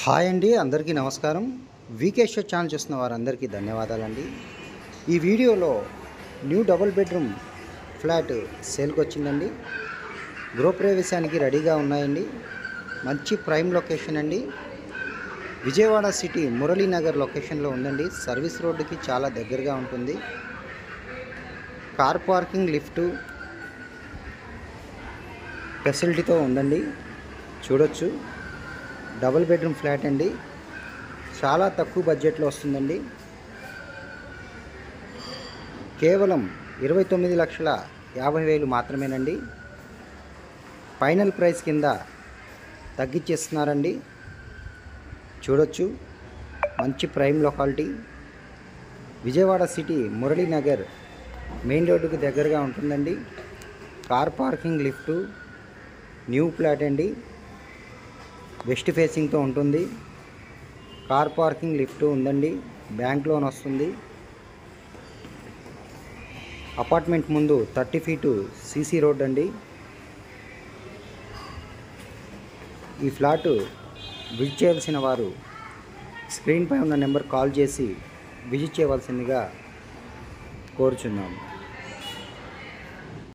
Hi అండి, అందరికీ నమస్కారం. వీకే షో ఛానల్ చూస్తున్న వారందరికీ ధన్యవాదాలండి. ఈ వీడియోలో న్యూ డబుల్ బెడ్రూమ్ ఫ్లాట్ సేల్కి వచ్చిందండి. గృహప్రవేశానికి రెడీగా ఉన్నాయండి. మంచి ప్రైమ్ లొకేషన్ అండి. విజయవాడ సిటీ మురళీనగర్ లొకేషన్లో ఉందండి. సర్వీస్ రోడ్డుకి చాలా దగ్గరగా ఉంటుంది. కార్ పార్కింగ్, లిఫ్టు ఫెసిలిటీతో ఉందండి. చూడొచ్చు. డబుల్ బెడ్రూమ్ ఫ్లాట్ అండి. చాలా తక్కువ బడ్జెట్లో వస్తుందండి. కేవలం 29,50,000 మాత్రమేనండి. ఫైనల్ ప్రైస్ కింద తగ్గించేస్తున్నారండి. చూడొచ్చు. మంచి prime locality. Vijayawada city Muralinagar main రోడ్డుకు దగ్గరగా ఉంటుందండి. Car parking, lift new flat అండి. వెస్ట్ ఫేసింగ్తో ఉంటుంది. కార్ పార్కింగ్, లిఫ్ట్ ఉందండి. బ్యాంక్ లోన్ వస్తుంది. అపార్ట్మెంట్ ముందు 30 ఫీటు సీసీ రోడ్ అండి. ఈ ఫ్లాటు విజిట్ చేయాల్సిన వారు స్క్రీన్పై ఉన్న నెంబర్ కాల్ చేసి విజిట్ చేయవలసిందిగా కోరుచున్నాము.